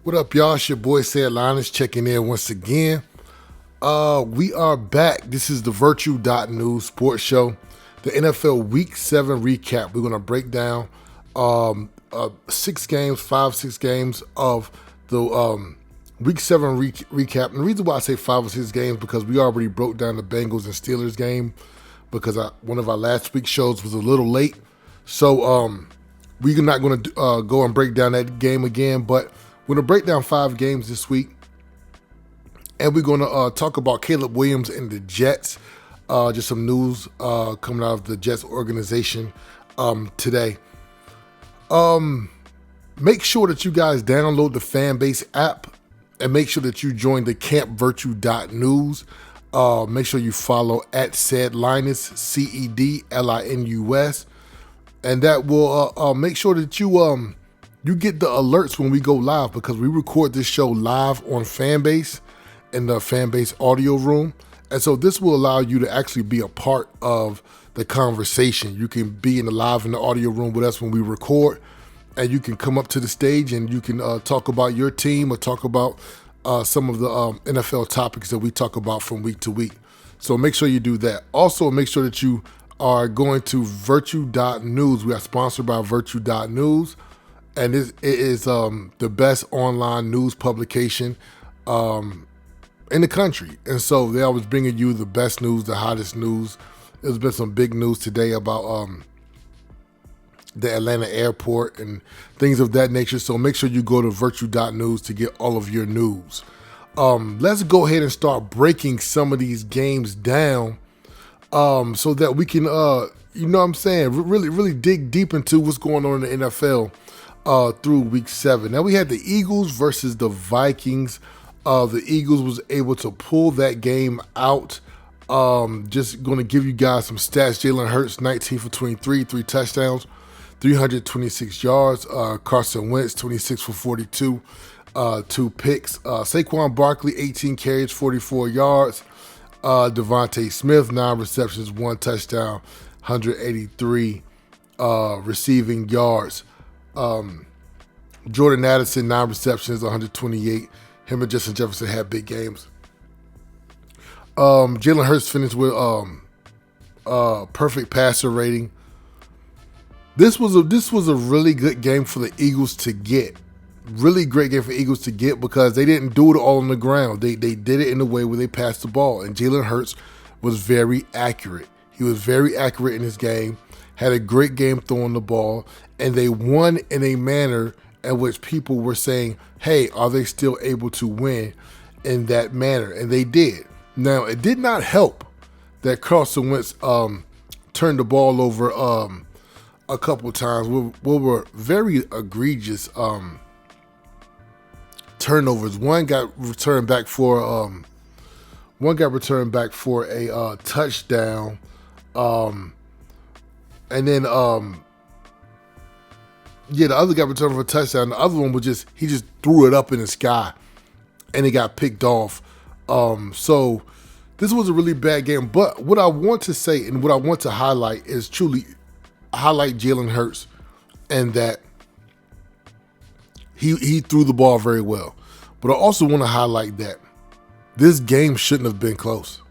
What up, y'all? It's your boy Sad Linus checking in once again. We are back. This is the Virtue.News sports show. The NFL Week 7 recap. We're going to break down 6 games of the Week 7 recap. And the reason why I say 5 or 6 games because we already broke down the Bengals and Steelers game because one of our last week's shows was a little late. So we're not going to go and break down that game again, but we're going to break down 5 games this week, and we're going to talk about Caleb Williams and the Jets. Just some news coming out of the Jets organization today. Make sure that you guys download the Fanbase app and make sure that you join the Camp Virtue.News. Make sure you follow at @CedLinus, CEDLINUS, and that will make sure that you get the alerts when we go live because we record this show live on Fanbase in the Fanbase audio room. And so this will allow you to actually be a part of the conversation. You can be in the audio room with us when we record, and you can come up to the stage and you can talk about your team or talk about some of the NFL topics that we talk about from week to week. So make sure you do that. Also, make sure that you are going to Virtue.News. We are sponsored by Virtue.News. And it is the best online news publication in the country. And so they're always bringing you the best news, the hottest news. There's been some big news today about the Atlanta airport and things of that nature. So make sure you go to Virtue.News to get all of your news. Let's go ahead and start breaking some of these games down so that we can, really dig deep into what's going on in the NFL. Through week 7. Now we had the Eagles versus the Vikings. The Eagles was able to pull that game out. Just going to give you guys some stats. Jalen Hurts, 19 for 23, 3 touchdowns, 326 yards. Carson Wentz, 26 for 42, 2 picks. Saquon Barkley, 18 carries, 44 yards. Devontae Smith, 9 receptions, 1 touchdown, 183 receiving yards. Jordan Addison, 9 receptions, 128. Him and Justin Jefferson had big games. Jalen Hurts finished with perfect passer rating. This was a really good game for the Eagles to get. Really great game for Eagles to get because they didn't do it all on the ground. They did it in a way where they passed the ball, and Jalen Hurts was very accurate. He was very accurate in his game. Had a great game throwing the ball, and they won in a manner in which people were saying, hey, are they still able to win in that manner? And they did. Now, it did not help that Carson Wentz turned the ball over a couple of times. What were very egregious turnovers. One got returned back for a touchdown. And then, the other guy returned for a touchdown. The other one was he just threw it up in the sky, and it got picked off. So this was a really bad game. But what I want to say and what I want to highlight is truly highlight Jalen Hurts and that he threw the ball very well. But I also want to highlight that this game shouldn't have been close.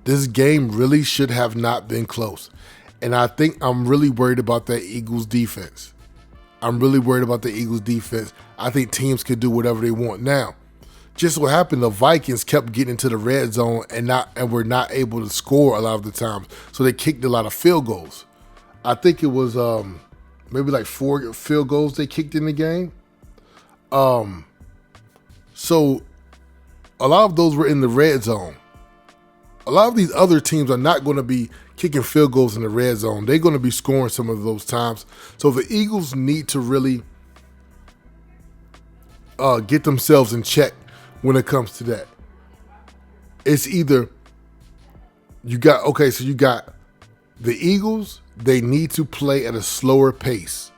This game really should have not been close. And I think I'm really worried about that Eagles defense. I think teams can do whatever they want. Now, just what happened, the Vikings kept getting into the red zone and were not able to score a lot of the times. So they kicked a lot of field goals. I think it was maybe like 4 field goals they kicked in the game. So a lot of those were in the red zone. A lot of these other teams are not going to be kicking field goals in the red zone. They're going to be scoring some of those times. So the Eagles need to really get themselves in check when it comes to that. It's either you got the Eagles, they need to play at a slower pace.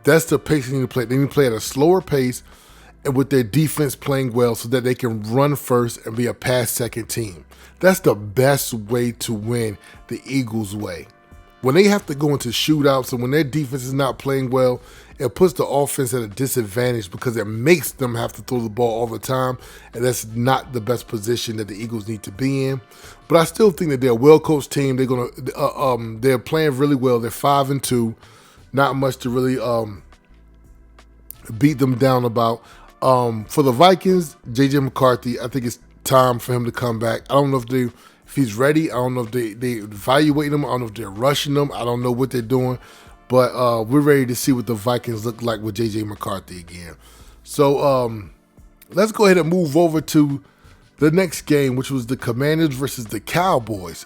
That's the pace they need to play. They need to play at a slower pace and with their defense playing well so that they can run first and be a pass second team. That's the best way to win the Eagles way. when they have to go into shootouts and when their defense is not playing well, it puts the offense at a disadvantage because it makes them have to throw the ball all the time, and that's not the best position that the Eagles need to be in. But I still think that they're a well-coached team. They're playing really well. They're 5-2, not much to really beat them down about. For the Vikings, J.J. McCarthy, I think it's time for him to come back. I don't know if he's ready. I don't know if they evaluate him. I don't know if they're rushing him. I don't know what they're doing. But we're ready to see what the Vikings look like with J.J. McCarthy again. So let's go ahead and move over to the next game, which was the Commanders versus the Cowboys.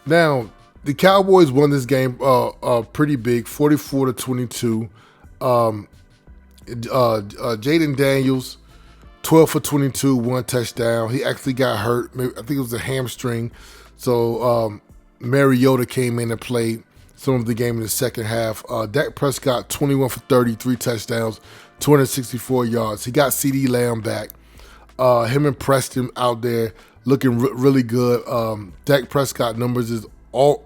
Now, the Cowboys won this game pretty big, 44-22. Jaden Daniels, 12 for 22, 1 touchdown. He actually got hurt. I think it was a hamstring. So Mariota came in and played some of the game in the second half. Dak Prescott, 21 for 30, 3 touchdowns, 264 yards. He got CeeDee Lamb back. Him and Preston out there looking really good. Dak Prescott numbers is off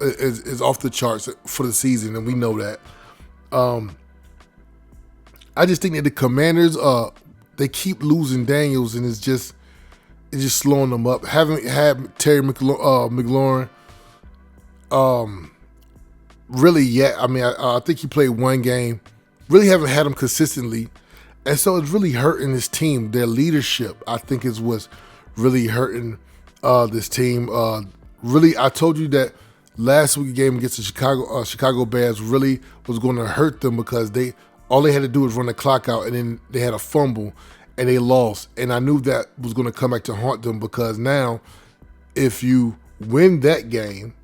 the charts for the season, and we know that. I just think that the Commanders, they keep losing Daniels, and it's just slowing them up. Haven't had Terry McLaurin really yet. I mean, I think he played one game. Really haven't had him consistently, and so it's really hurting this team. Their leadership, I think, is what's really hurting this team. Really, I told you that last week's game against the Chicago Bears really was going to hurt them because all they had to do was run the clock out, and then they had a fumble, and they lost. And I knew that was going to come back to haunt them because now if you win that game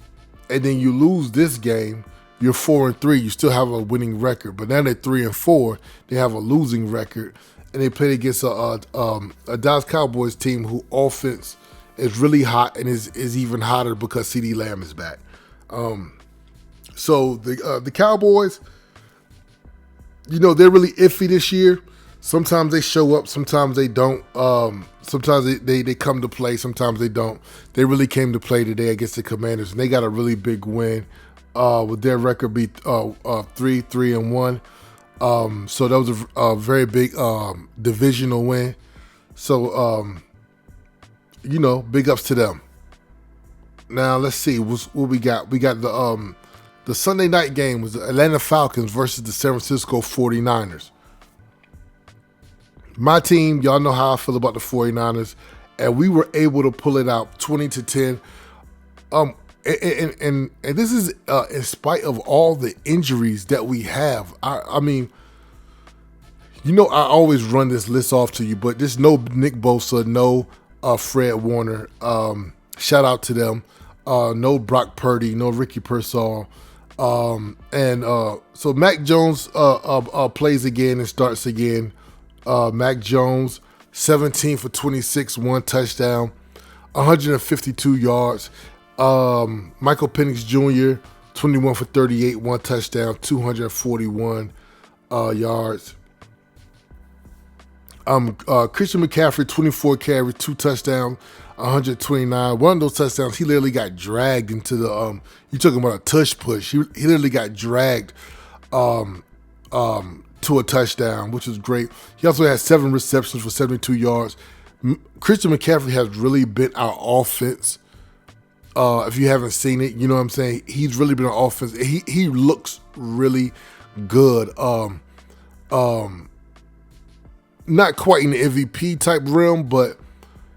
and then you lose this game, you're 4-3. You still have a winning record. But now they're 3-4. They have a losing record. And they played against a Dallas Cowboys team who offense is really hot and is even hotter because CeeDee Lamb is back. So the Cowboys, they're really iffy this year. Sometimes they show up, sometimes they don't. Sometimes they come to play, sometimes they don't. They really came to play today against the Commanders, and they got a really big win with their record be 3-1. So that was a very big divisional win. So, big ups to them. Now, let's see what we got. We got the Sunday night game was the Atlanta Falcons versus the San Francisco 49ers. My team, y'all know how I feel about the 49ers, and we were able to pull it out 20-10. And this is in spite of all the injuries that we have. I mean, I always run this list off to you, but there's no Nick Bosa, no Fred Warner. Shout out to them. No Brock Purdy, no Ricky Pearsall. So Mac Jones plays again and starts again. Mac Jones, 17 for 26, 1 touchdown, 152 yards. Michael Penix Jr., 21 for 38, 1 touchdown, 241 yards. Christian McCaffrey, 24 carries, 2 touchdowns, 129. One of those touchdowns, he literally got dragged into the you're talking about a tush push. He literally got dragged to a touchdown, which was great. He also had 7 receptions for 72 yards. Christian McCaffrey has really been our offense. If you haven't seen it, you know what I'm saying? He's really been our offense. He looks really good. Not quite in the MVP type realm, but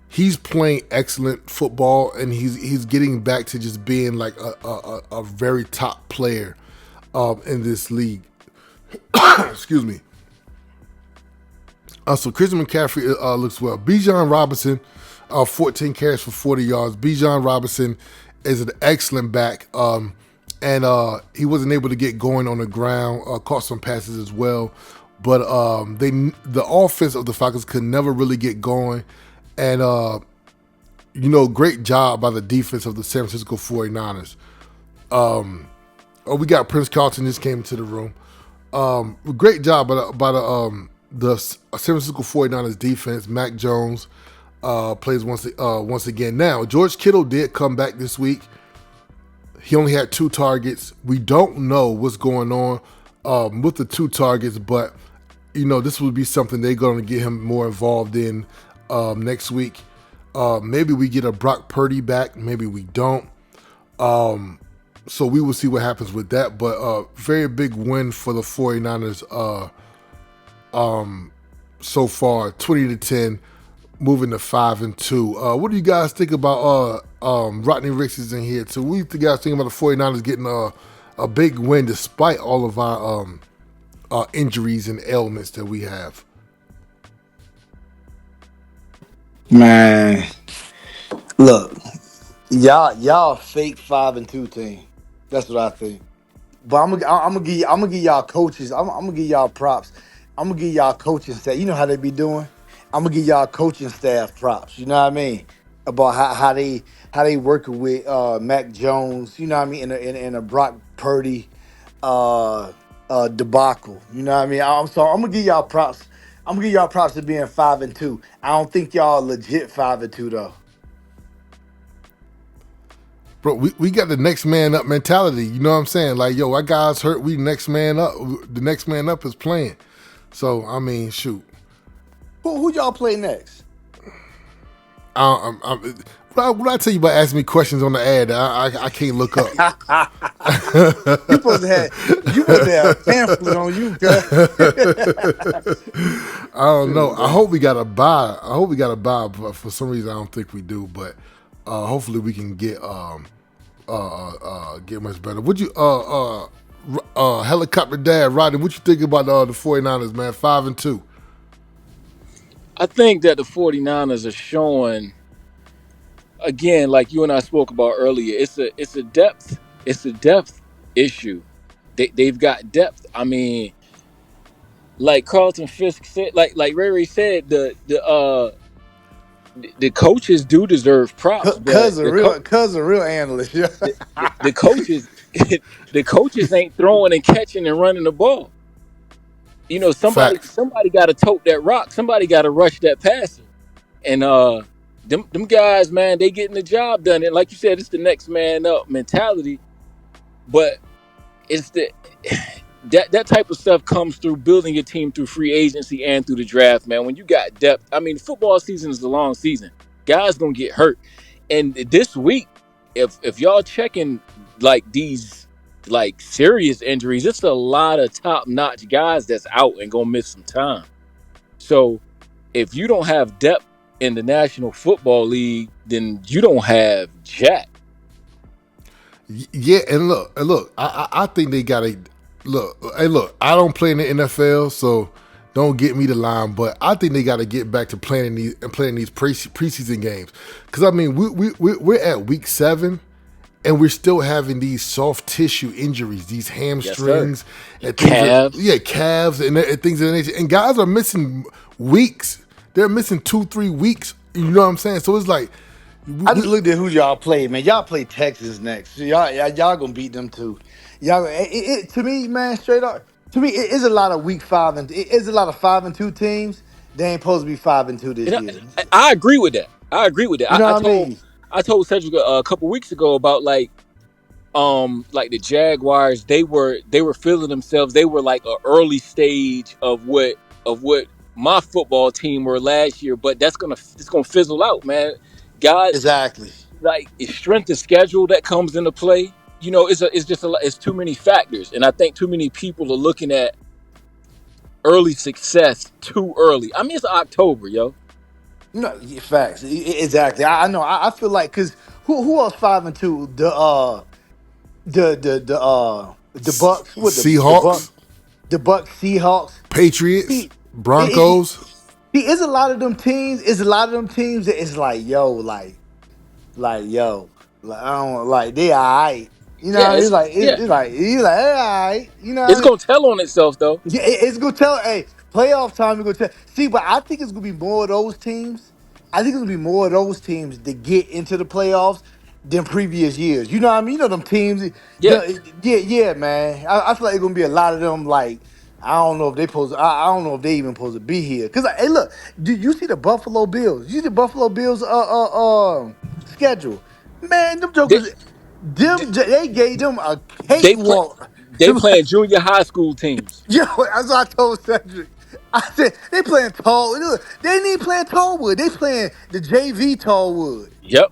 he's playing excellent football, and he's getting back to just being like a very top player in this league. Excuse me. So Christian McCaffrey looks well. Bijan Robinson, 14 carries for 40 yards. Bijan Robinson is an excellent back, and he wasn't able to get going on the ground. Caught some passes as well, but the offense of the Falcons could never really get going. And great job by the defense of the San Francisco 49ers. We got Prince Carlton just came into the room. Great job by the San Francisco 49ers defense. Mac Jones plays once again. Now, George Kittle did come back this week. He only had 2 targets. We don't know what's going on with the 2 targets, but this would be something they're going to get him more involved in next week. Maybe we get a Brock Purdy back. Maybe we don't. So we will see what happens with that. But very big win for the 49ers so far, 20-10, moving to 5-2. What do you guys think about Rodney Ricks is in here too? What do you guys think about the 49ers getting a big win despite all of our injuries and ailments that we have? Man, look, y'all fake 5-2 team. That's what I think. But I'm gonna give y'all coaches. I'm gonna give y'all props. I'm gonna give y'all coaching staff. You know how they be doing. I'm gonna give y'all coaching staff props. You know what I mean about how they working with Mac Jones. You know what I mean in a Brock Purdy uh debacle. You know what I mean. I'm sorry. I'm gonna give y'all props. I'm gonna give y'all props to being 5-2. I don't think y'all legit 5-2 though. Bro, we got the next man up mentality. You know what I'm saying? Like, yo, our guys hurt. We next man up. The next man up is playing. So I mean, shoot. Who y'all play next? What I tell you about asking me questions on the ad? I can't look up. You supposed to have a pamphlet on you, cuz. I don't know. Shoot, I man. hope we got a buy. I hope we got a buy, but for some reason I don't think we do. But hopefully we can get much better. Would you helicopter dad Rodney? What you think about the 49ers, man? 5-2. I think that the 49ers are showing again, like you and I spoke about earlier, it's a depth issue. They've got depth. I mean, like Carlton Fisk said, like Ray Ray said, the coaches do deserve props, but Cuz a real analyst, yeah. the coaches the coaches ain't throwing and catching and running the ball. Somebody Facts. somebody got to tote that rock. Somebody got to rush that passer. And them guys, man, they getting the job done. And like you said, it's the next man up mentality. But it's the that type of stuff comes through building your team through free agency and through the draft, man. When you got depth, I mean, football season is a long season. Guys gonna get hurt. And this week, if y'all checking like these like serious injuries, it's a lot of top notch guys that's out and gonna miss some time. So if you don't have depth in the National Football League, then you don't have jack. Yeah, and look. I think they got a look. Hey, look. I don't play in the NFL, so don't get me the line. But I think they got to get back to playing these preseason games. Because I mean, we're at week 7. And we're still having these soft tissue injuries, these Yes, sir. hamstrings and things. Calves. Yeah, calves and things of that nature. And guys are missing weeks. They're missing 2-3 weeks. You know what I'm saying? So it's like, I just looked at who y'all play, man. Y'all play Texas next. So y'all gonna beat them too. To me, man, straight up. To me, it is a lot of week 5 and it is a lot of 5-2 teams. They ain't supposed to be 5-2 this And year. I agree with that. I agree with that. You know what I mean? I told Cedric a couple weeks ago about like the Jaguars. They were feeling themselves. They were like an early stage of what my football team were last year. But it's gonna fizzle out, man. God, Exactly. like it's strength of schedule that comes into play. It's just it's too many factors, and I think too many people are looking at early success too early. I mean, it's October, yo. No, yeah, facts. Exactly. I know. I feel like because who else 5-2? The Bucks. What the Bucks? Seahawks, The Bucks, Seahawks. Patriots, See, Broncos. it's a lot of them teams. It's a lot of them teams that it's like, yo, yo, like I don't like they all right. You know, Yeah, what I mean? It's like yeah. it's like you like they all right. You know what It's I mean? gonna tell on itself though. Yeah, it's gonna tell. Hey, playoff time. It's gonna tell. See, but I think it's gonna be more of those teams. I think it's gonna be more of those teams that get into the playoffs than previous years. You know what I mean? You know them teams. Yeah, Yeah, man. I feel like it's gonna be a lot of them. Like I don't know if they supposed. I don't know if they even supposed to be here. Cause hey, look, do you see the Buffalo Bills? You see the Buffalo Bills schedule? Man, them they, jokers. They gave them a They play. cakewalk. They playing junior high school teams. Yo, that's what I told Cedric. I said they playing tall. Look, they ain't even playing Tallwood. They playing the JV Tallwood. Yep.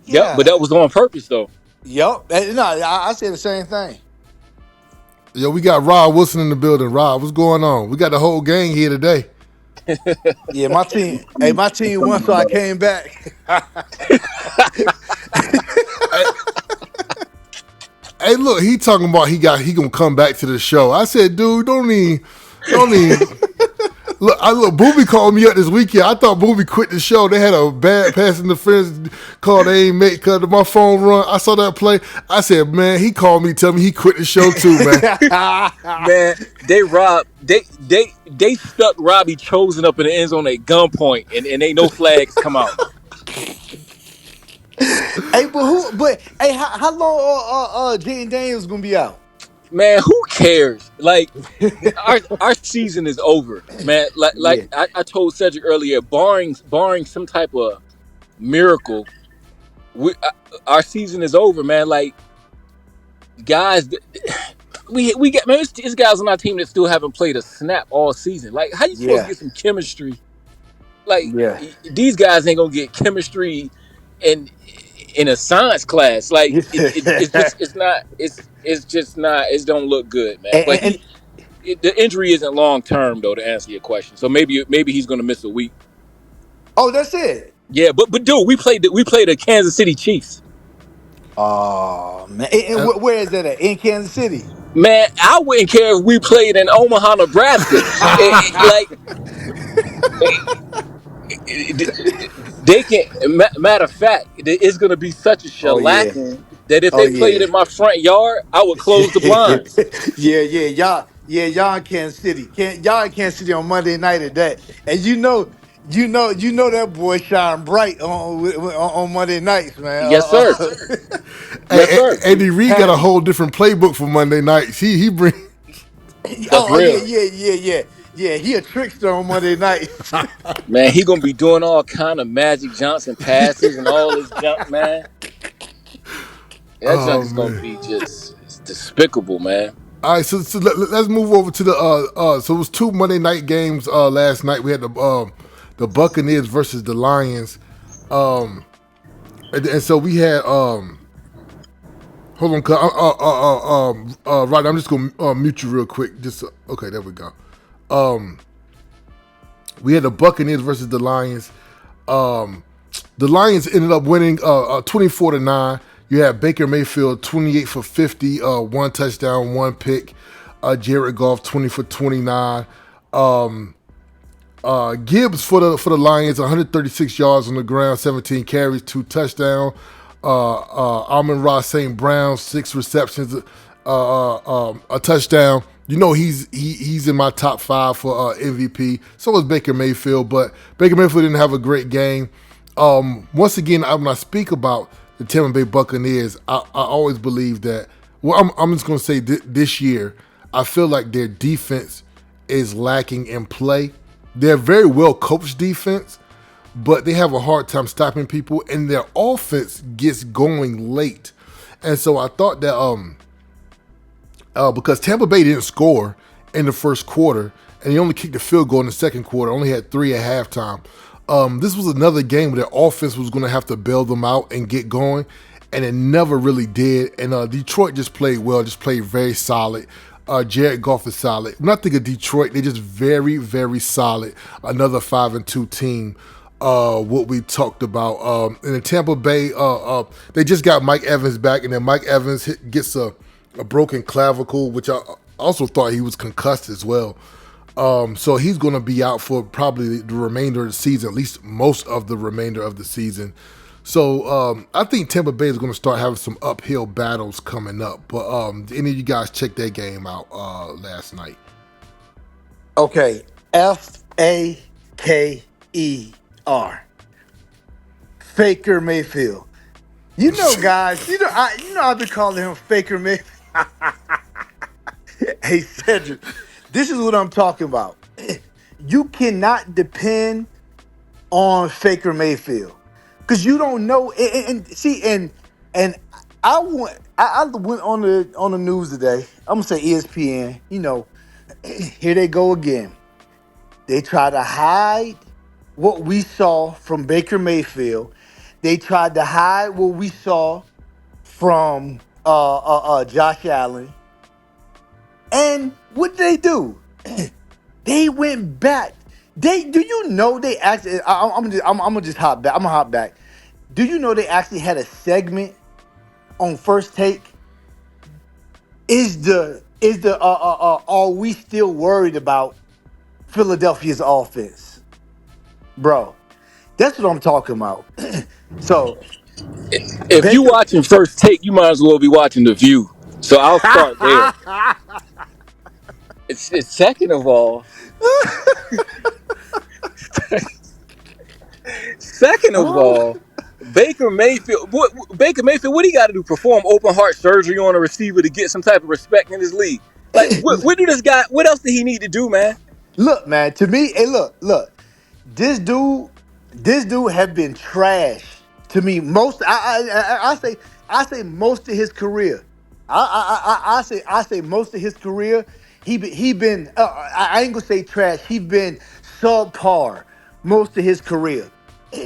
Yep. But Yeah. that was on purpose though. Yup. No, I said the same thing. Yo, we got Rob Wilson in the building. Rob, what's going on? We got the whole gang here today. Yeah, my team. Hey, my team won, so I came back. Hey, look, he talking about he gonna come back to the show. I said, dude, don't even. Look, Booby called me up this weekend. I thought Booby quit the show. They had a bad pass interference call they ain't make because my phone run. I saw that play. I said, man, he called me, tell me he quit the show too, man. Man, they stuck Robbie Chosen up in the end zone at gunpoint, and ain't no flags come out. Hey, but who? But hey, how long? Jaden Daniels gonna be out? Man, who cares? Like our season is over, man. Like Yeah, I told Cedric earlier, barring some type of miracle, our season is over, man. Like guys, we got man, it's guys on our team that still haven't played a snap all season. Like, how you supposed to yeah, get some chemistry? Like yeah. these guys ain't gonna get chemistry in in a science class. Like it's just it's just not it don't look good, man. But And the injury isn't long term though. To answer your question, so maybe he's gonna miss a week. oh, that's it. Yeah, but dude, we played the Kansas City Chiefs. Oh man, and Uh, where is that at? In Kansas City. Man, I wouldn't care if we played in Omaha, Nebraska. Like they can. Matter of fact, it's going to be such a Oh yeah. shellacking that if Oh they played yeah. in my front yard, I would close the blinds. Y'all in Kansas City. Y'all in Kansas City on Monday night at that. And you know that boy shine bright on Monday nights, man. Yes, sir. Yes, sir. Andy Reid got a Pat- whole different playbook for Monday nights. He bring. That's yeah, real, yeah. He a trickster on Monday nights. man. He gonna be doing all kind of Magic Johnson passes and all this junk, man. That junk Oh is gonna man. be just it's despicable, man. All right, so let's move over to the so it was two Monday night games last night. We had the Buccaneers versus the Lions, and so we had hold on, right. I'm just gonna mute you real quick. Just okay, there we go. We had the Buccaneers versus the Lions. The Lions ended up winning 24-9. You had Baker Mayfield 28 for 50, one touchdown, one pick. Jared Goff 20 for 29. Gibbs for the Lions 136 yards on the ground, 17 carries, two touchdowns. Amon-Ra St. Brown 6 receptions, a touchdown. You know he's in my top 5 for MVP. So was Baker Mayfield, but Baker Mayfield didn't have a great game. Once again, when I speak about the Tampa Bay Buccaneers, I always believe that. Well, I'm just going to say this year, I feel like their defense is lacking in play. They're very well coached defense, but they have a hard time stopping people, and their offense gets going late. And so I thought that because Tampa Bay didn't score in the first quarter, and he only kicked a field goal in the second quarter, only had 3 at halftime. This was another game where their offense was going to have to bail them out and get going, and it never really did. And Detroit just played well, just played very solid. Jared Goff is solid. When I think of Detroit, they're just very, very solid. Another 5-2 team. What we talked about. In the Tampa Bay, they just got Mike Evans back, and then Mike Evans gets a broken clavicle, which I also thought he was concussed as well. So he's going to be out for probably the remainder of the season, at least most of the remainder of the season. So I think Tampa Bay is going to start having some uphill battles coming up. But any of you guys check that game out last night? Okay, Faker. Faker Mayfield. You know, guys. I've been calling him Faker Mayfield. Hey, Cedric, this is what I'm talking about. You cannot depend on Faker Mayfield because you don't know. And see, and I went on the news today. I'm gonna say ESPN. Here they go again. They try to hide what we saw from Baker Mayfield. They tried to hide what we saw from Josh Allen. And what did they do? They went back. Do you know they actually? I'm gonna just hop back. I'm gonna hop back. Do you know they actually had a segment on First Take? Are we still worried about Philadelphia's offense, bro? That's what I'm talking about. So If you Baker. watching First Take, you might as well be watching The View. So I'll start there. It's second of all. Second of all, Baker Mayfield. Baker Mayfield? What do you got to do? Perform open heart surgery on a receiver to get some type of respect in this league? Like, what do this guy? What else did he need to do, man? Look, man. To me, hey, look. This dude, this dude have been trash to me. I say most of his career. I say most of his career. He been. I ain't gonna say trash. He been subpar most of his career.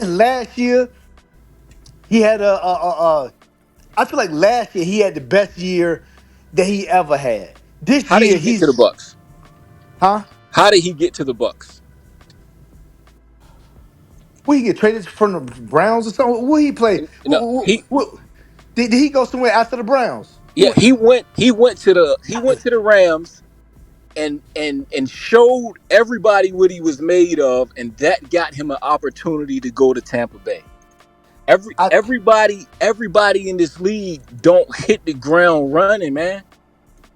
Last year he had I feel like last year he had the best year that he ever had. This How did year he get to the he's Bucks? huh? How did he get to the Bucks? Will he get traded from the Browns or something? Will he play? No, he Did he go somewhere after the Browns? yeah he went to the Rams and showed everybody what he was made of, and that got him an opportunity to go to Tampa Bay. I Everybody in this league don't hit the ground running, man.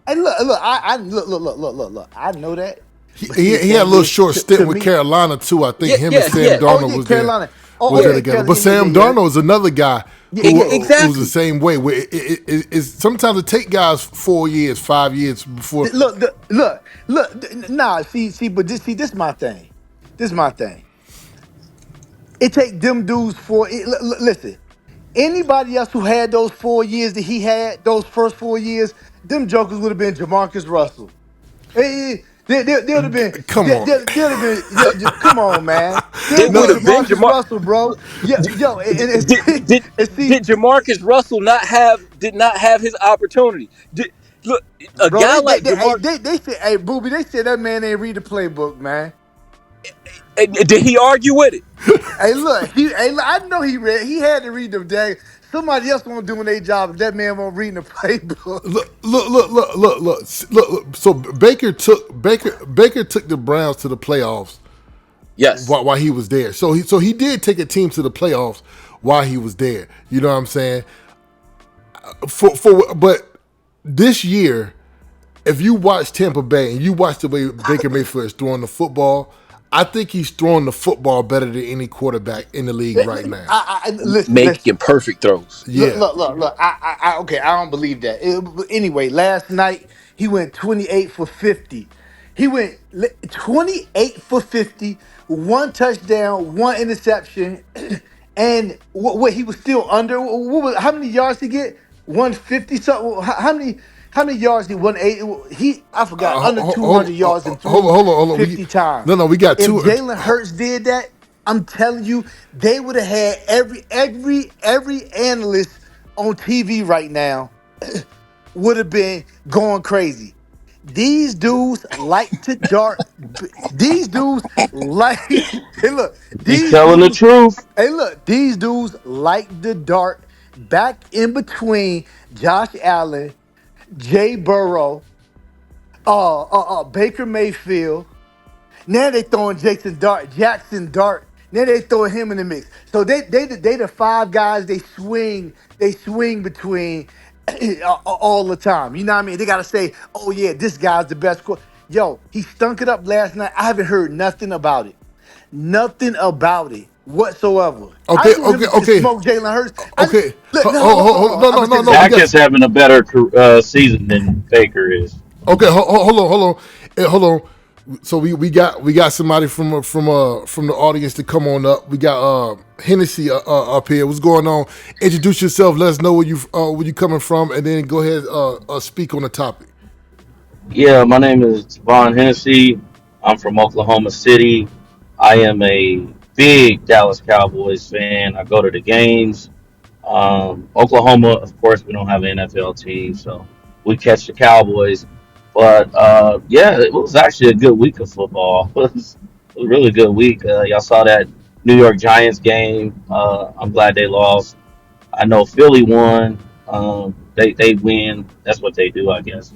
and look, I look. I know that, He, but see, he, the he had a thing little is, short to stint with me, Carolina too. I think Yeah, him and yeah, Sam yeah. oh Darnold yeah, was there Carolina. Oh there yeah, together. Carolina. But Sam Yeah. Darnold is another guy Yeah, who yeah. was the Exactly. same way. Where it's sometimes it take guys 4 years, 5 years before. Look. Nah, see, but this my thing. This my thing. It take them dudes listen. Anybody else who had those 4 years that he had, those first 4 years, them jokers would have been Jamarcus Russell. They would have been. Come on, They would have been. Come on, man. They would They have been would no, have been Jamarcus Jamar. Russell, bro. Yeah, yo, Did did and did see, Jamarcus Russell did not have his opportunity? Look, a bro. guy like Jamar. They said, hey, Booby. They said that man ain't read the playbook, man. Did he argue with it? Hey, look, I know he read. He had to read the day. Somebody else won't doing their job if that man won't read the playbook. look. So Baker took the Browns to the playoffs Yes. while he was there. So he did take a team to the playoffs while he was there. You know what I'm saying? But this year, if you watch Tampa Bay and you watch the way Baker Mayfield is throwing the football, I think he's throwing the football better than any quarterback in the league right now. Listen. Making perfect throws. Yeah. Look. Okay, I don't believe that. Anyway, last night he went 28 for 50. He went 28 for 50, one touchdown, one interception, and what he was still under. How many yards did he get? 150 something. How many yards did 180? I forgot, under 200 yards and threw Hold on. 50 times. No. We got If two. Jalen Hurts did that, I'm telling you, they would have had every analyst on TV right now would have been going crazy. These dudes like to dart. These dudes like hey look, He's these telling the dudes, truth. hey look, these dudes like the dart back in between Josh Allen, Jay Burrow, Baker Mayfield. Now they throwing Jackson Dart. Now they throwing him in the mix. So they the five guys they swing between all the time. You know what I mean? They gotta say, oh yeah, this guy's the best. Yo, he stunk it up last night. I haven't heard nothing about it. Nothing about it whatsoever. I Okay, ain't want him to okay. smoke Jalen Hurts. Okay. Hold on. I'm gonna say this. No. We Dak got is having a better season than Baker is. okay. Hold on. Hold on. So we got somebody from the audience to come on up. We got Hennessy up here. What's going on? Introduce yourself. Let us know where you coming from, and then go ahead speak on the topic. Yeah, my name is Von Hennessy. I'm from Oklahoma City. I am a big Dallas Cowboys fan. I go to the games. Oklahoma, of course, we don't have an NFL team, so we catch the Cowboys. But yeah, it was actually a good week of football. It was a really good week. Y'all saw that New York Giants game. I'm glad they lost. I know Philly won. They win. That's what they do, I guess.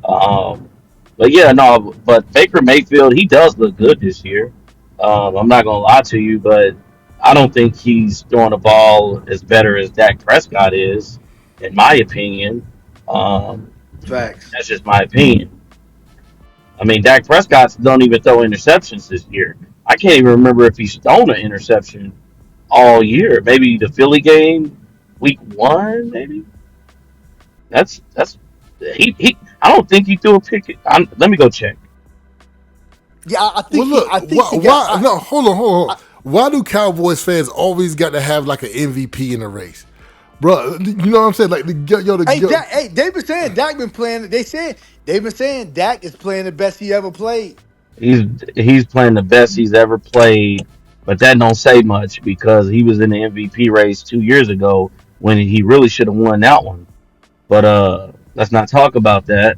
Um, but yeah, no. But Baker Mayfield, he does look good this year. I'm not gonna lie to you, but I don't think he's throwing the ball as better as Dak Prescott is, in my opinion. Um, Facts. that's just my opinion. I mean, Dak Prescott don't even throw interceptions this year. I can't even remember if he's thrown an interception all year. Maybe the Philly game, week one, maybe. That's he. I don't think he threw a pick. Let me go check. Yeah, I Well, think he. look, I think he got. why no, hold on. Why do Cowboys fans always got to have like an MVP in a race, bro? You know what I'm saying? Like Hey, they've been saying Dak been playing. They've been saying Dak is playing the best he ever played. He's he's playing the best he's ever played, but that don't say much because he was in the MVP race 2 years ago when he really should have won that one. But let's not talk about that.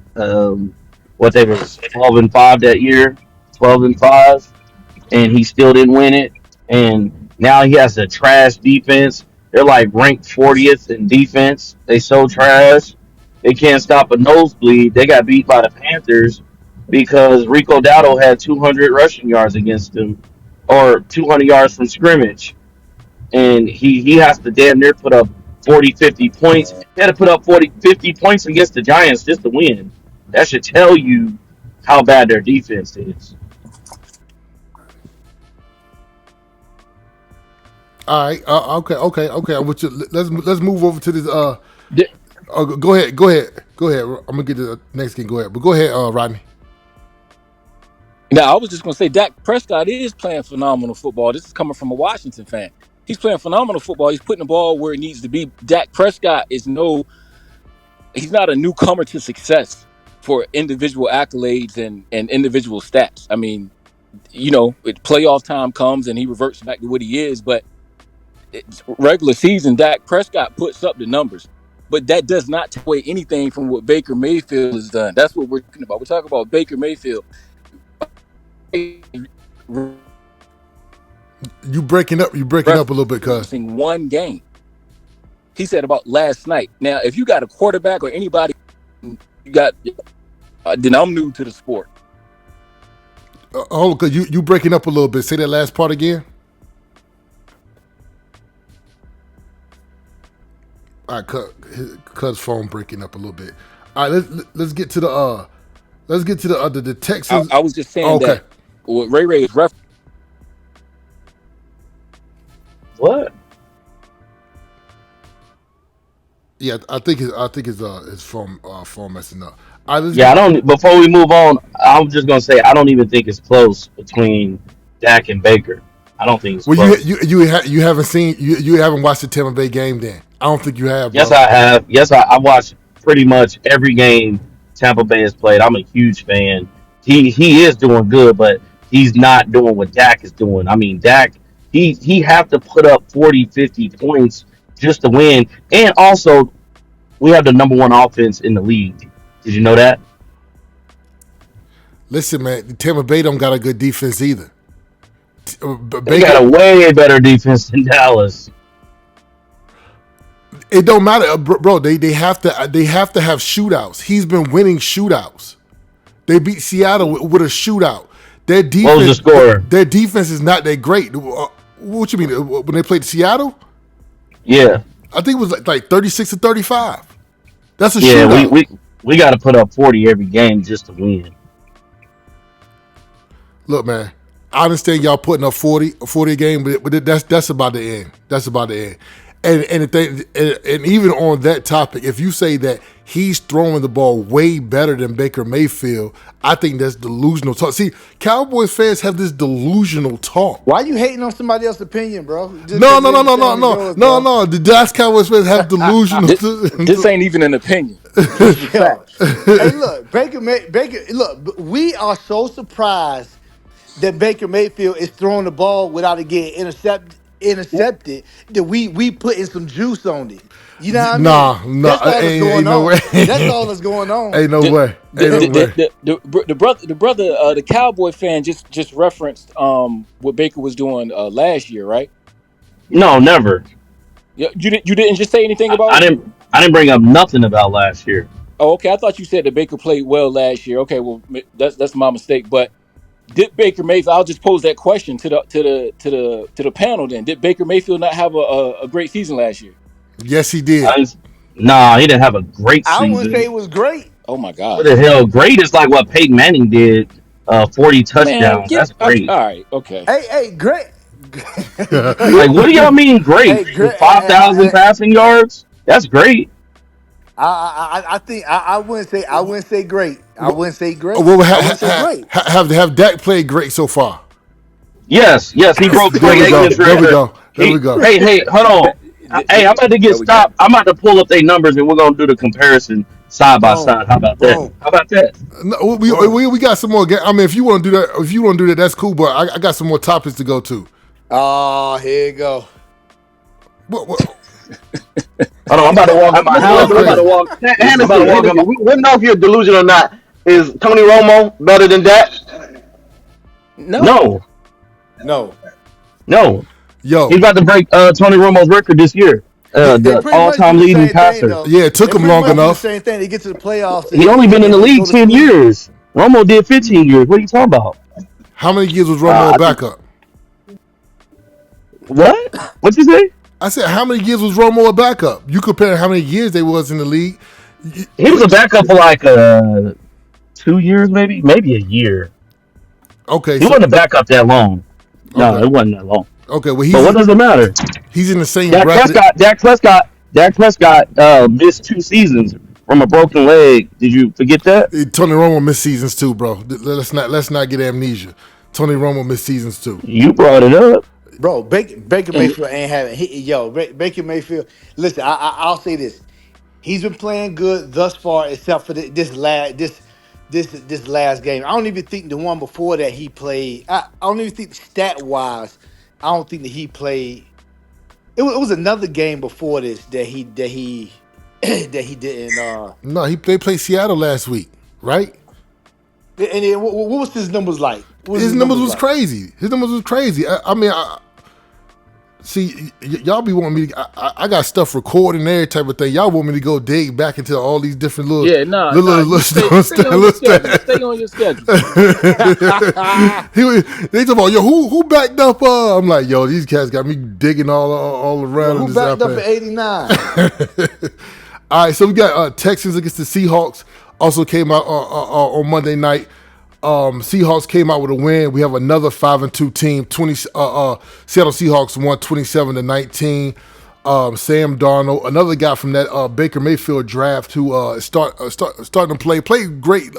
What they was 12-5 that year, 12-5. And he still didn't win it. And now he has a trash defense. They're like ranked 40th in defense. They so trash. They can't stop a nosebleed. They got beat by the Panthers because Rico Dowdle had 200 rushing yards against him, or 200 yards from scrimmage. And he has to damn near put up 40, 50 points. He had to put up 40, 50 points against the Giants just to win. That should tell you how bad their defense is. all right, okay. Let's move over to this. D- Go ahead. I'm gonna get to the next game. Go ahead, but go ahead, Rodney. Now, I was just going to say Dak Prescott is playing phenomenal football. This is coming from a Washington fan. He's playing phenomenal football. He's putting the ball where it needs to be. Dak Prescott he's not a newcomer to success for individual accolades and individual stats. I mean, playoff time comes and he reverts back to what he is, but it's regular season, Dak Prescott puts up the numbers. But that does not take away anything from what Baker Mayfield has done. That's what we're talking about. We're talking about Baker Mayfield You breaking up? You breaking up a little bit, cuz. referencing one game. He said about last night. Now, if you got a quarterback or anybody, you got, then I'm new to the sport. Hold on, cuz you breaking up a little bit. Say that last part again. All right, cuz phone breaking up a little bit. All right, let's get to the I, Texans. I was just Oh, saying okay. that what Ray is referencing. What? Yeah, I think his phone messing up. All right, let's Yeah, get. I don't. Before we move on, I'm just gonna say I don't even think it's close between Dak and Baker. I don't think it's Well, close. you haven't seen you haven't watched the Tampa Bay game then. I don't think you have, Yes, bro. I have. Yes, I watched pretty much every game Tampa Bay has played. I'm a huge fan. He is doing good, but he's not doing what Dak is doing. I mean, Dak he have to put up 40, 50 points just to win. And also, we have the number one offense in the league. Did you know that? Listen, man, Tampa Bay don't got a good defense either. They got Baker, a way better defense than Dallas. it don't matter, bro. They have to have shootouts. He's been winning shootouts. They beat Seattle with a shootout. Their What was the defense, score? their defense is not that great. What you mean when they played Seattle? Yeah, I think it was like 36-35. That's a yeah. We shootout. we we got to put up 40 every game just to win. Look, man, I understand y'all putting up 40 a game, but that's about the end. That's about the end. And if they, and even on that topic, if you say that he's throwing the ball way better than Baker Mayfield, I think that's delusional talk. See, Cowboys fans have this delusional talk. Why you hating on somebody else's opinion, bro? Just No, because no, you no, ain't no, no, saying it's no, yours, no, bro. no. The Dallas Cowboys fans have delusional. This ain't even an opinion. This is Yo, facts. hey, look, Baker. Look, we are so surprised that Baker Mayfield is throwing the ball without it getting intercepted that we putting some juice on it. You know what I mean? That's nah, all that's going ain't no way. on. That's all that's going on. Ain't no The way. the Ain't no the the, way. the brother the Cowboy fan just referenced what Baker was doing last year, right? No, never. Yeah, you didn't just say anything I about. didn't. I didn't bring up nothing about last year. Oh, okay. I thought you said that Baker played well last year. Okay, well that's my mistake. But did Baker Mayfield? I'll just pose that question to the panel. Then did Baker Mayfield not have a great season last year? Yes, he I did. didn't, nah, he didn't have a great I wouldn't say season. it was great. Oh my What God, the hell? Great is like what Peyton Manning did. 40 man, touchdowns. That's all great. right, okay. Hey, great. Like, what do y'all mean great? Hey, great. 5,000 passing yards? That's great. I think I wouldn't say great. I wouldn't say great. Well, I wouldn't say great. have Dak played great so far? Yes, yes, he broke There Greg we go. Aikman's There we record. go. There we go. Hey, hold on. Hey, I'm about to get There we go. stopped. I'm about to pull up their numbers and we're gonna do the comparison side by Boom, side. How about that? boom, How about that? No, boom. we got some more. I mean, if you want to do that, that's cool. But I got some more topics to go to. Oh, here you go. What, Hold on, I'm about to walk in my what's going house. I'm about to crazy? walk. I'm about Hennessy, to walk in Hennessy, my. we know if you're delusional or not. Is Tony Romo better than Dak? No, No, No, no. He's Yo, about to break Tony Romo's record this year. they The pretty much do all-time the leading same thing passer. though. yeah, it took They him pretty long much do the enough. same thing. They get to the playoffs He only been in the and go league to 10 sleep. years. Romo did 15 years. What are you talking about? How many years was Romo a I think backup? what? What you say? I said, how many years was Romo a backup? You compare how many years they was in the league. He was a backup for like 2 years, maybe a year. Okay, He so wasn't a backup that long. No, okay, it wasn't that long. okay. Well, But what does it matter? he's in the same Dak bracket. Prescott, Dak Prescott, Dak Prescott missed 2 seasons from a broken leg. Did you forget that? Tony Romo missed seasons too, bro. Let's not get amnesia. Tony Romo missed seasons too. You brought it up. Bro, Baker And Mayfield ain't having. Baker Mayfield. Listen, I'll say this. He's been playing good thus far, except for this last game. I don't even think the one before that he played. I don't even think stat wise. I don't think that he played. It was another game before this that he that he didn't. No, they played Seattle last week, right? And then what was his numbers like? What was His his numbers numbers was like? crazy. His numbers was crazy. I mean, see, y'all be wanting me. I got stuff recording and every type of thing. Y'all want me to go dig back into all these different little, yeah, nah, little, nah. little, You stay on your little schedule. stats. Stay on your schedule. They talk about yo, who backed up? I'm like, yo, these cats got me digging all Yo, around in who this backed up iPad. at 89? All right, so we got Texans against the Seahawks. Also came out on Monday night. Seahawks came out with a win. We have another 5-2 team. Seattle Seahawks won 27-19. Sam Darnold, another guy from that Baker Mayfield draft, who starting to played great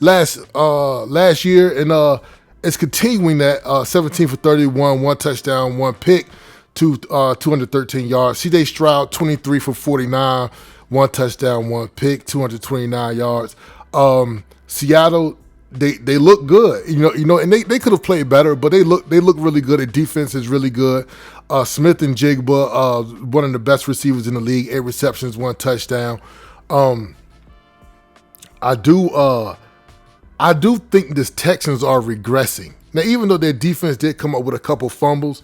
last year, and is continuing that 17 for 31, one touchdown, one pick. 213 yards. CJ Stroud, 23 for 49, one touchdown, one pick, 229 yards. Seattle, they look good, and they could have played better, but they look really good. Their defense is really good. Smith and Jigba, one of the best receivers in the league, 8 receptions, 1 touchdown. I do think the Texans are regressing. Now, even though their defense did come up with a couple fumbles,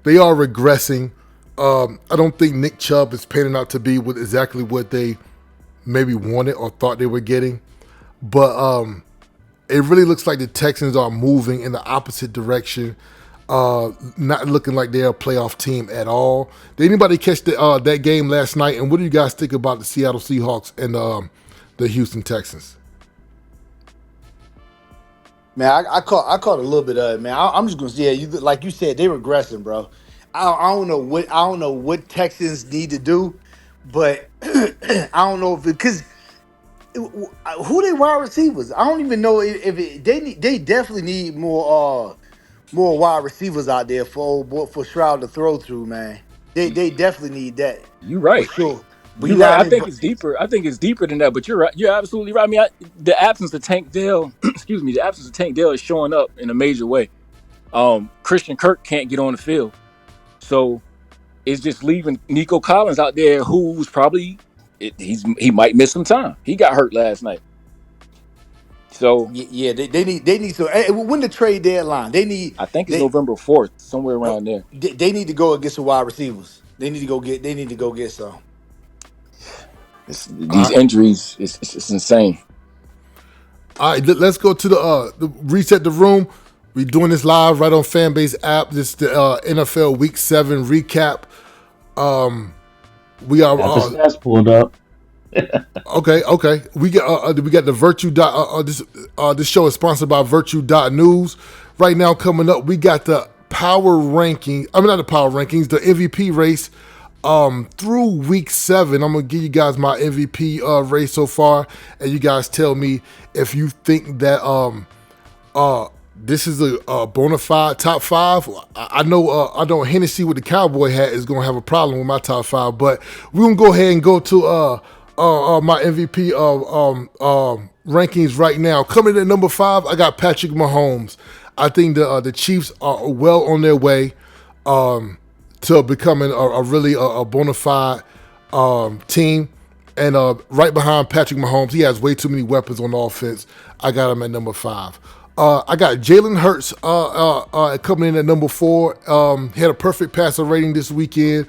they are regressing. I don't think Nick Chubb is panning out to be with exactly what they maybe wanted or thought they were getting. But it really looks like the Texans are moving in the opposite direction. Not looking like they're a playoff team at all. Did anybody catch that game last night? And what do you guys think about the Seattle Seahawks and the Houston Texans? Man, I caught a little bit of it, man. I'm just gonna say, like you said, they regressing, bro. I don't know what Texans need to do, but I don't know if because who they wide receivers? I don't even know they definitely need more wide receivers out there for old boy, for Stroud to throw through, man. They definitely need that You for right. sure. But You're you know, right. I think it's deeper. I think it's deeper than that. But you're right. You're absolutely right. I mean, the absence of Tank Dell, excuse me, the absence of Tank Dell is showing up in a major way. Christian Kirk can't get on the field, so it's just leaving Nico Collins out there, who's probably he might miss some time. He got hurt last night, so yeah, they need so when the trade deadline I think it's they November 4th, somewhere oh, around there. they need to go and get some wide receivers. They need to go get some. These injuries, it's insane. All right, let's go to the reset the room. We doing this live right on Fanbase app. This is the NFL Week 7 recap. We are Got the stats pulled up. okay. We got the Virtue this show is sponsored by Virtue.news. Right now coming up, we got the power ranking. I mean not the power rankings, the MVP race through week 7. I'm gonna give you guys my MVP race so far, and you guys tell me if you think that this is a bona fide top 5. I know Hennessy with the cowboy hat is gonna have a problem with my top 5, but we're gonna go ahead and go to my MVP rankings right now. Coming in at number 5, I got Patrick Mahomes. I think the Chiefs are well on their way to becoming a really bona fide team. And right behind Patrick Mahomes, he has way too many weapons on offense. I got him at number 5. I got Jalen Hurts coming in at number 4. He had a perfect passer rating this weekend.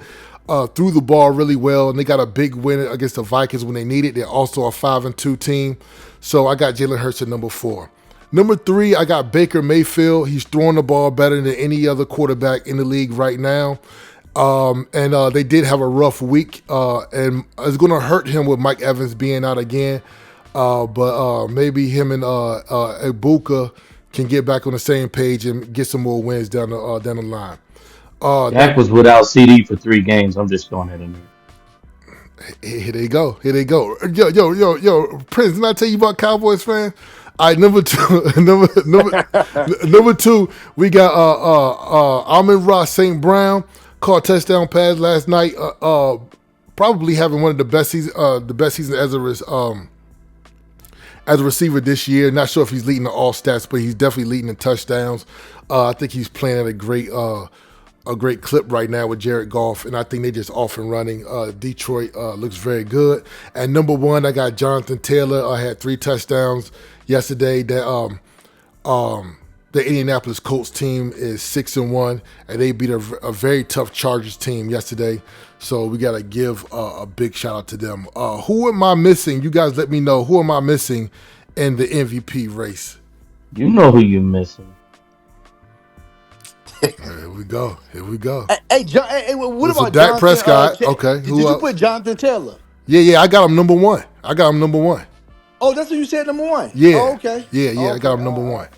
Threw the ball really well, and they got a big win against the Vikings when they need it. They're also a 5-2 team. So I got Jalen Hurts at number 4. Number 3, I got Baker Mayfield. He's throwing the ball better than any other quarterback in the league right now. And they did have a rough week, and it's going to hurt him with Mike Evans being out again. But maybe him and Ibuka can get back on the same page and get some more wins down the line. Dak was without CD for 3 games. I'm just throwing it in there. Here they go. Yo, Prince, didn't I tell you about Cowboys, fan? All right, number 2, number 2, we got Amon-Ra St. Brown caught a touchdown pass last night. Probably having one of the best season as a receiver this year. Not sure if he's leading the all stats, but he's definitely leading in touchdowns. I think he's playing at a great clip right now with Jared Goff, and I think they just off and running. Detroit looks very good. And number 1, I got Jonathan Taylor. I had 3 touchdowns yesterday. That the Indianapolis Colts team is 6-1, and they beat a very tough Chargers team yesterday. So we got to give a big shout out to them. Who am I missing? You guys let me know. Who am I missing in the MVP race? You know who you're missing. Here we go. What So about Dak Jonathan? Prescott. Okay, Did who you else? put Jonathan Taylor? Yeah, I got him number 1. I got him number 1. Oh, that's what you said, number 1. Yeah. Oh, okay. Yeah, Oh, I got okay. him number All 1. right.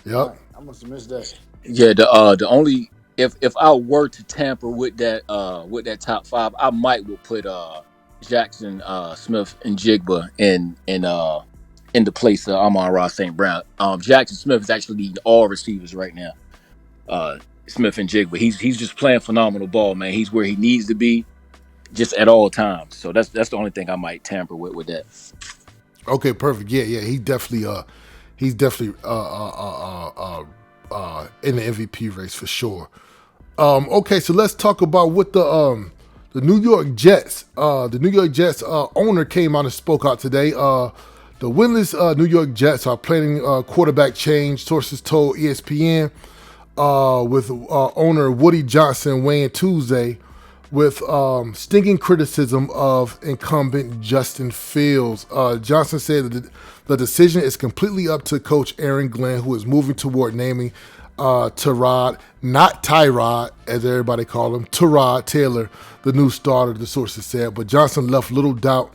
Yep. I must have missed that. Yeah, the only if I were to tamper with that top 5, I might would put Jackson Smith and Jigba in the place of Amon-Ra St. Brown. Jackson Smith is actually leading all receivers right now. Smith and Jigba. He's just playing phenomenal ball, man. He's where he needs to be, just at all times. So that's the only thing I might tamper with that. Okay, perfect. Yeah. He's definitely in the MVP race for sure. Okay, so let's talk about what the New York Jets. The New York Jets owner came out and spoke out today. The winless New York Jets are planning quarterback change. Sources told ESPN. With owner Woody Johnson weighing Tuesday with stinging criticism of incumbent Justin Fields. Johnson said that the decision is completely up to Coach Aaron Glenn, who is moving toward naming Tyrod, not Tyrod, as everybody called him, Tyrod Taylor, the new starter, the sources said. But Johnson left little doubt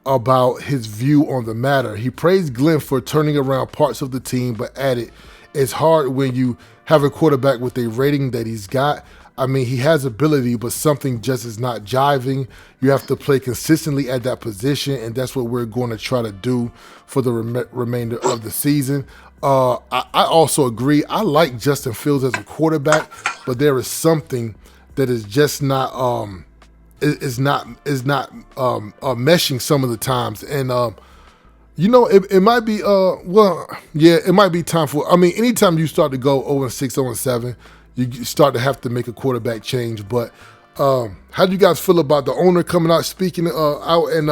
about his view on the matter. He praised Glenn for turning around parts of the team, but added, it's hard when you have a quarterback with a rating that he's got. I mean, he has ability, but something just is not jiving. You have to play consistently at that position, and that's what we're going to try to do for the remainder of the season. I also agree. I like Justin Fields as a quarterback, but there is something that is just not meshing some of the times, and it might be it might be time for. I mean, anytime you start to go 0-6, 0-7, you start to have to make a quarterback change. But how do you guys feel about the owner coming out speaking out and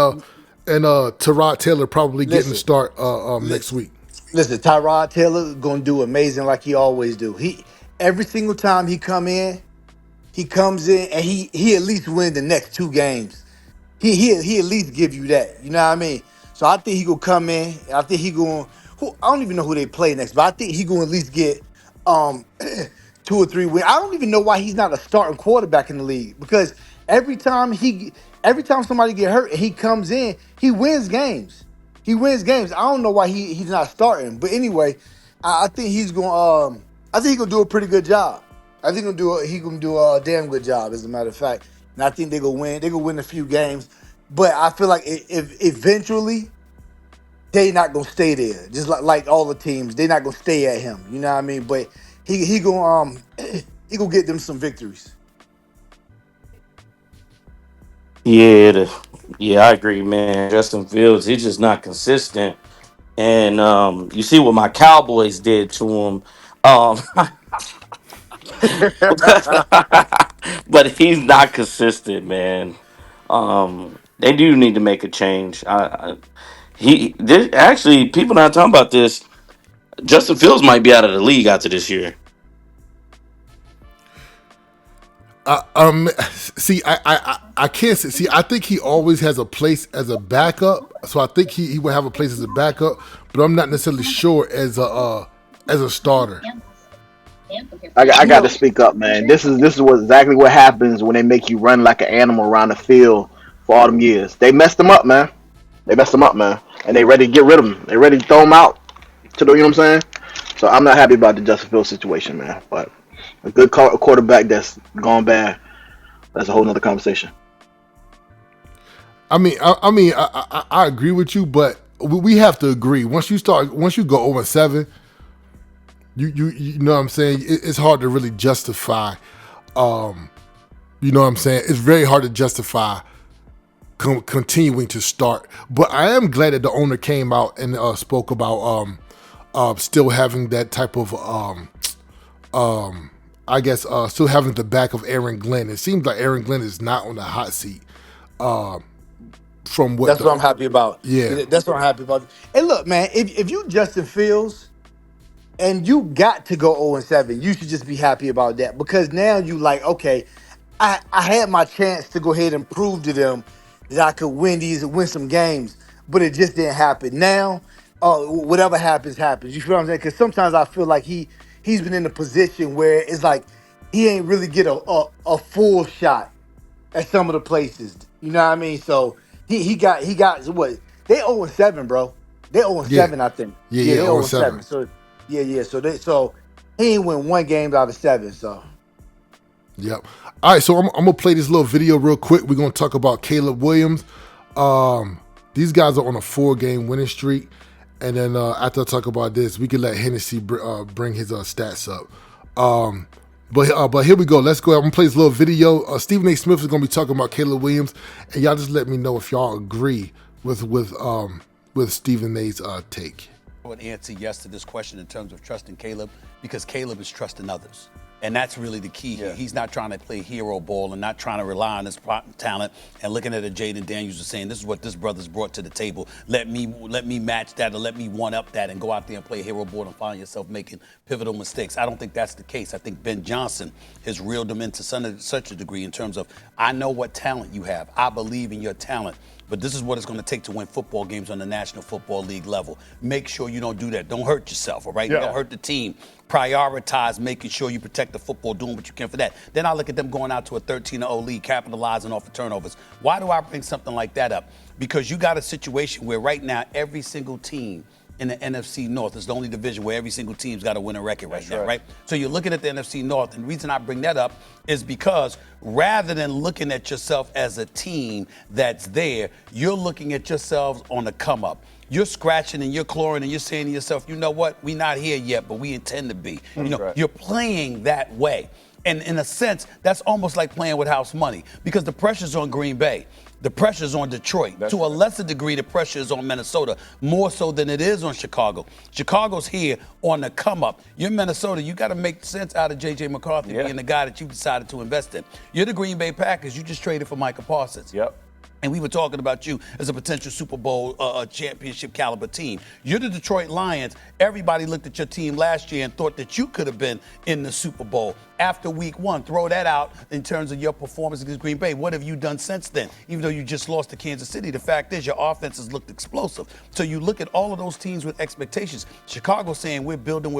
Tyrod Taylor probably getting the start next week? Listen, Tyrod Taylor gonna do amazing like he always do. Every single time he comes in and he at least win the next 2 games. He at least give you that. You know what I mean? So I think he gonna come in. I think he going. Who I don't even know who they play next, but I think he gonna at least get um 2 or 3 wins. I don't even know why he's not a starting quarterback in the league because every time every time somebody get hurt and he comes in, he wins games. He wins games. I don't know why he's not starting. But anyway, I think he's gonna I think he's gonna do a pretty good job. I think he gonna do a damn good job, as a matter of fact. And I think they're gonna win. They're gonna win a few games. But I feel like if eventually they not gonna stay there. Just like all the teams, they not gonna stay at him. You know what I mean? But he gonna he gonna get them some victories. Yeah, yeah, I agree, man. Justin Fields, he's just not consistent. And you see what my Cowboys did to him. Um, but he's not consistent, man. They do need to make a change. Actually, people not talking about this. Justin Fields might be out of the league after this year. See, I can't say. See, I think he always has a place as a backup. So I think he would have a place as a backup, but I'm not necessarily sure as a starter. I You got to know, speak up, man. This is exactly what happens when they make you run like an animal around the field for all them years. They messed them up, man. They messed them up, man, and they ready to get rid of him. They ready to throw him out. To the, you know what I'm saying? So I'm not happy about the Justin Fields situation, man. But a good quarterback that's gone bad, that's a whole nother conversation. I agree with you, but we have to agree. Once you go over 7, you know what I'm saying. It's hard to really justify. You know what I'm saying. It's very hard to justify continuing to start. But I am glad that the owner came out and spoke about still having that type of I guess still having the back of Aaron Glenn. It seems like Aaron Glenn is not on the hot seat. From what that's what I'm happy about. yeah. That's what I'm happy about. And look, man, if you Justin Fields and you got to go 0-7, you should just be happy about that because now you like, okay, I had my chance to go ahead and prove to them that I could win some games, but it just didn't happen. Now, whatever happens, happens. You feel what I'm saying? Because sometimes I feel like he's been in a position where it's like he ain't really get a full shot at some of the places. You know what I mean? So he got what they 0-7, bro. They 0 Yeah. 7, I think. Yeah, Yeah, they 0 0 7. 7. So yeah. So he ain't win 1 game out of 7. So Yep. All right, so I'm gonna play this little video real quick. We're gonna talk about Caleb Williams. These guys are on a 4-game winning streak, and then after I talk about this, we can let Hennessy bring his stats up. But here we go. Let's go. I'm gonna play this little video. Stephen A. Smith is gonna be talking about Caleb Williams, and y'all just let me know if y'all agree with Stephen A.'s take. Would answer yes to this question in terms of trusting Caleb because Caleb is trusting others. And that's really the key here. He's not trying to play hero ball and not trying to rely on his talent and looking at a Jaden Daniels and saying, this is what this brother's brought to the table. Let me match that or let me one up that and go out there and play hero ball and find yourself making pivotal mistakes. I don't think that's the case. I think Ben Johnson has reeled him into such a degree in terms of, I know what talent you have. I believe in your talent. But this is what it's going to take to win football games on the National Football League level. Make sure you don't do that. Don't hurt yourself, all right? Yeah. Don't hurt the team. Prioritize making sure you protect the football, doing what you can for that. Then I look at them going out to a 13-0 lead, capitalizing off of turnovers. Why do I bring something like that up? Because you got a situation where right now every single team in the NFC North. It's the only division where every single team's got to win a record right now, right? So you're looking at the NFC North, and the reason I bring that up is because rather than looking at yourself as a team that's there, you're looking at yourselves on the come up. You're scratching and you're clawing and you're saying to yourself, you know what, we're not here yet, but we intend to be. You're playing that way. And in a sense, that's almost like playing with house money because the pressure's on Green Bay. The pressure's on Detroit. To a lesser degree, the pressure is on Minnesota, more so than it is on Chicago. Chicago's here on the come up. You're Minnesota, you got to make sense out of J.J. McCarthy being the guy that you decided to invest in. You're the Green Bay Packers, you just traded for Micah Parsons. And we were talking about you as a potential Super Bowl championship caliber team. You're the Detroit Lions. Everybody looked at your team last year and thought that you could have been in the Super Bowl. After week one, throw that out in terms of your performance against Green Bay. What have you done since then? Even though you just lost to Kansas City, the fact is your offense has looked explosive. So you look at all of those teams with expectations. Chicago saying we're building.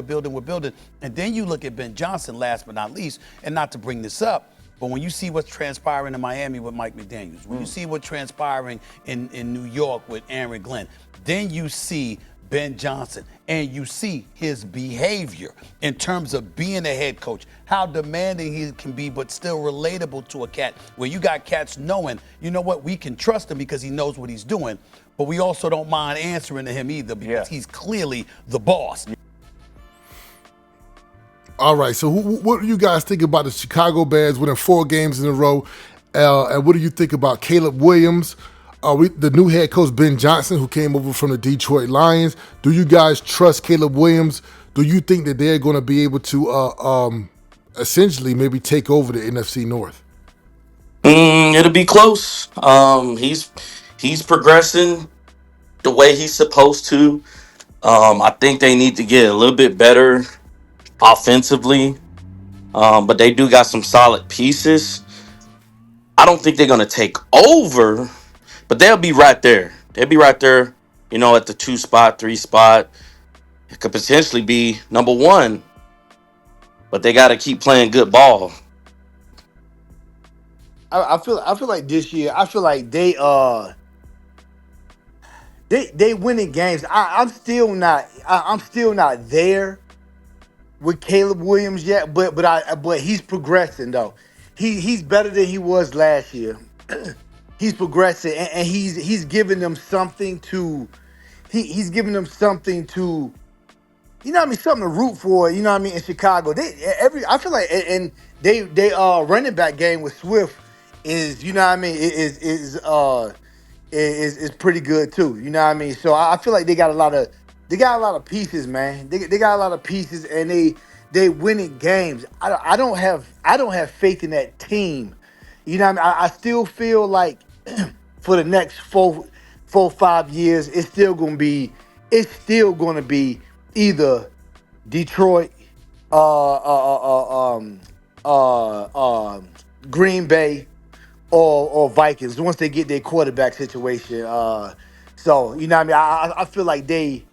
And then you look at Ben Johnson, last but not least, and not to bring this up, but when you see what's transpiring in Miami with Mike McDaniels, when you see what's transpiring in New York with Aaron Glenn, then you see Ben Johnson and you see his behavior in terms of being a head coach, how demanding he can be, but still relatable to a cat, where you got cats knowing, you know what, we can trust him because he knows what he's doing, but we also don't mind answering to him either because he's clearly the boss. All right, so what do you guys think about the Chicago Bears winning 4 games in a row? And what do you think about Caleb Williams, the new head coach Ben Johnson, who came over from the Detroit Lions? Do you guys trust Caleb Williams? Do you think that they're going to be able to essentially maybe take over the NFC North? It'll be close. He's progressing the way he's supposed to. I think they need to get a little bit better offensively, but they do got some solid pieces. I don't think they're gonna take over, but they'll be right there. They'll be right there, at the 2 spot, 3 spot. It could potentially be number 1, but they got to keep playing good ball. I feel like this year, I feel like they winning games. I'm still not there with Caleb Williams yet, but he's progressing though. He's better than he was last year. He's progressing and he's giving them something to he's giving them something to, you know what I mean, something to root for, you know what I mean, in Chicago. I feel like and they running back game with Swift is, you know what I mean, is pretty good too. You know what I mean? So I feel like they got a lot of pieces, man. They got a lot of pieces, and they winning games. I don't have faith in that team. You know what I mean? I still feel like for the next 4-5 years, it's still gonna be either Detroit, Green Bay, or Vikings once they get their quarterback situation. So you know what I mean. I feel like they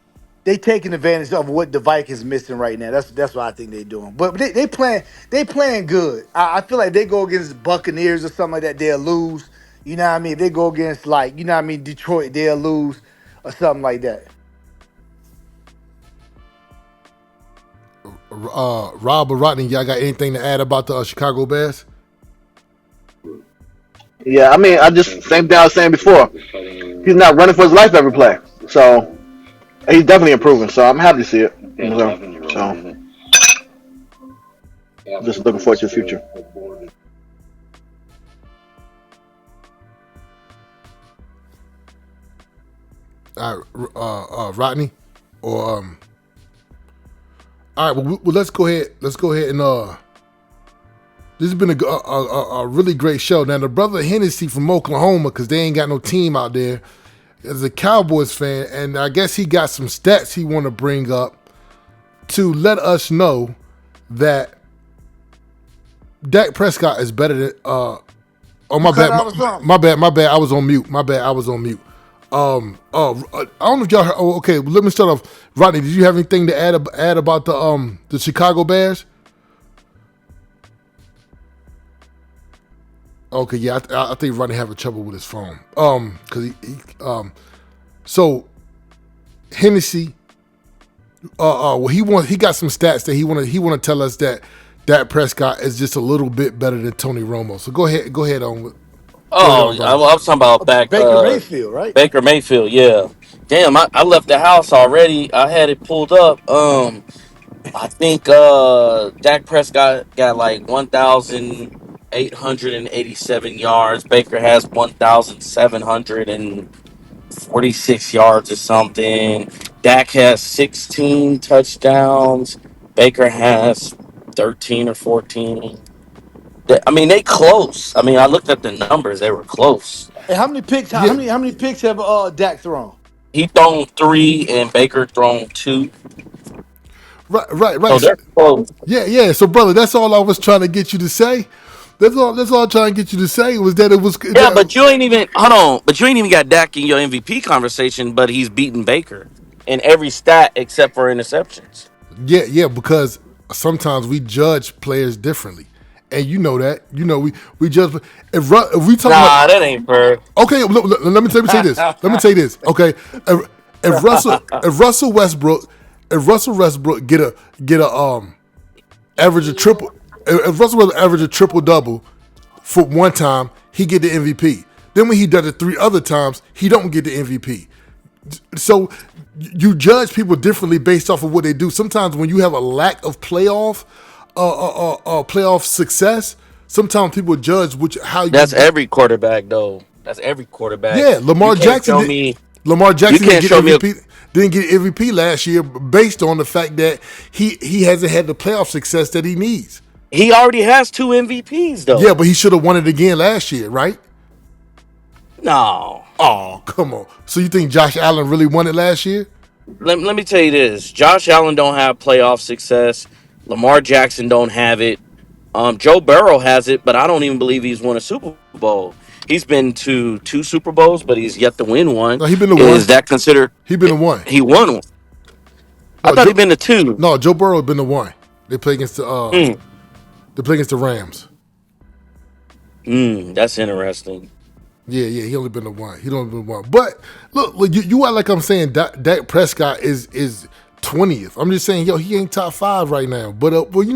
taking advantage of what the Vikings missing right now. That's what I think they're doing. But they playing good. I feel like they go against Buccaneers or something like that, they'll lose. You know what I mean? If they go against, like, you know what I mean, Detroit, they'll lose or something like that. Rob or Rodney, y'all got anything to add about the Chicago Bears? Yeah, I mean, same thing I was saying before. He's not running for his life every play, so he's definitely improving. So I'm happy to see it. So just looking forward to the future. All right, Rodney, or all right. Well, let's go ahead. Let's go ahead and this has been a really great show. Now, the brother Hennessy from Oklahoma, because they ain't got no team out there, is a Cowboys fan, and I guess he got some stats he want to bring up to let us know that Dak Prescott is better than. Oh, my bad. My bad. I was on mute. I don't know if y'all heard. Oh, okay. Let me start off. Rodney, did you have anything to add about the Chicago Bears? Okay, yeah, I think Rodney having trouble with his phone. Because so Hennessy Well, he got some stats that he want to tell us that Dak Prescott is just a little bit better than Tony Romo. So go ahead Oh, on, I brother. was talking about back Baker Mayfield, right? Baker Mayfield. Yeah, damn, I left the house already. I had it pulled up. I think Dak Prescott got like 1,887 yards. Baker has 1,746 yards or something. Dak has 16 touchdowns. Baker has 13 or 14. I mean, they close. I mean, I looked at the numbers; they were close. And how many picks? Yeah, How many picks have Dak thrown? He thrown three, and Baker thrown two. right. So they're close. Yeah. So, brother, that's all I was trying to get you to say. That's all I'm trying to get you to say was that it was Yeah, but that, you ain't even hold on. But you ain't even got Dak in your MVP conversation. But he's beaten Baker in every stat except for interceptions. yeah, because sometimes we judge players differently, and you know that. You know we judge if we talking about Nah, that ain't fair. okay. Let me say this. Let me say this. Okay, if Russell Westbrook get a average a triple if Russell Westbrook average a triple double for one time, he get the MVP. Then when he does it three other times, he don't get the MVP. So you judge people differently based off of what they do. Sometimes when you have a lack of playoff success, sometimes people judge how That's you. every quarterback, though. That's every quarterback. Yeah, You Lamar can't Jackson show did. me. Lamar You Jackson can't show me. didn't get MVP last year based on the fact that he hasn't had the playoff success that he needs. He already has two MVPs, Yeah, though. but he should have won it again last year, right? No. Oh, come on. So you think Josh Allen really won it last year? Let me tell you this: Josh Allen don't have playoff success. Lamar Jackson don't have it. Joe Burrow has it, but I don't even believe he's won a Super Bowl. He's been to two Super Bowls, but he's yet to win one. No, he been to Is one. that considered? He been to one. He won one. I No, thought he'd been to two. Joe Burrow been to one. They play against Mm, the Rams. that's interesting. Yeah, he only been to one. He only been one. But look, you are like I'm saying. Dak Prescott is 20th. I'm just saying, he ain't top 5 right now. But but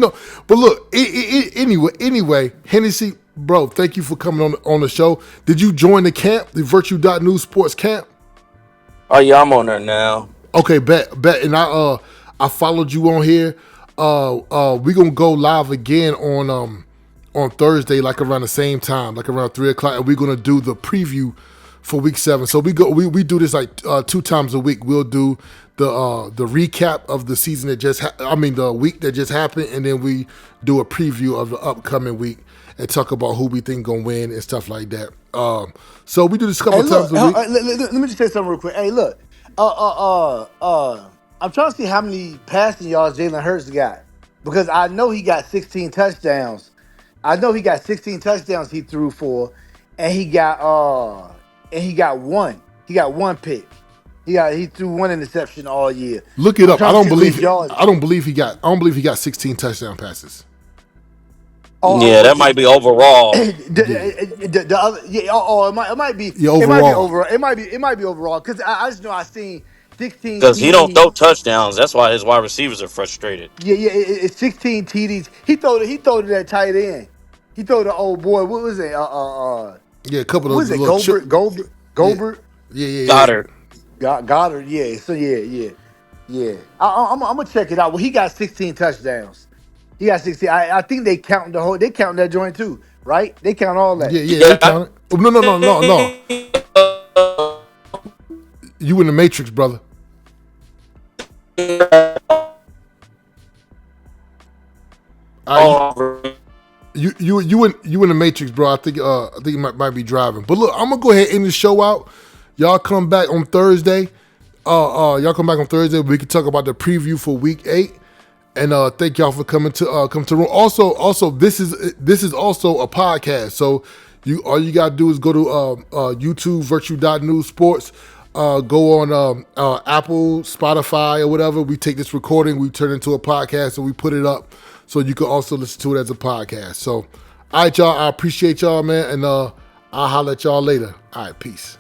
look, anyway, Hennessy, bro, thank you for coming on the show. Did you join the camp, the Virtue.News Sports Camp? Oh yeah, I'm on there now. Okay, bet, and I followed you on here. We gonna go live again on Thursday, like around the same time, like around 3:00, and we're gonna do the preview for Week 7. So we do this like 2 times a week. We'll do the recap of the season that the week that just happened, and then we do a preview of the upcoming week and talk about who we think gonna win and stuff like that. So we do this a couple Hey, of times look. a week. Let me just say something real quick. Hey, look. I'm trying to see how many passing yards Jalen Hurts got because I know he got 16 touchdowns. I know he got 16 touchdowns he threw for, and he got one. He got one pick. He threw one interception all year. Look it I'm up. I trying to don't see what his believe. yards. I don't believe he got. I don't believe he got 16 touchdown passes. Yeah, Oh, that might be overall Yeah, the other, yeah. It might be. yeah. It might be Overall, overall. It might be overall because I just know I seen 16 because he don't TDs. throw touchdowns. That's why his wide receivers are frustrated. Yeah. It's 16 TDs. He throw to that tight end. He throw to old boy. What was it? yeah. A couple What of was those it? little chip. Yeah, Gobert. yeah. Goddard. Goddard. Yeah. So yeah. I'm gonna check it out. Well, he got 16 touchdowns. He got 16. I think they count the whole. They count that joint too, right? They count all that. Yeah. They count it. Oh, no. You in the Matrix, brother. Yeah. You in the Matrix, bro. I think you might be driving. But look, I'm gonna go ahead and end the show out. Y'all come back on Thursday. Y'all come back on Thursday. We can talk about the preview for Week 8. And thank y'all for coming to come to the room. Also, this is also a podcast. So all you gotta do is go to YouTube, Virtue.News Sports. Go on Apple, Spotify, or whatever. We take this recording, we turn it into a podcast, and we put it up so you can also listen to it as a podcast. So, all right, y'all. I appreciate y'all, man, and I'll holler at y'all later. All right, peace.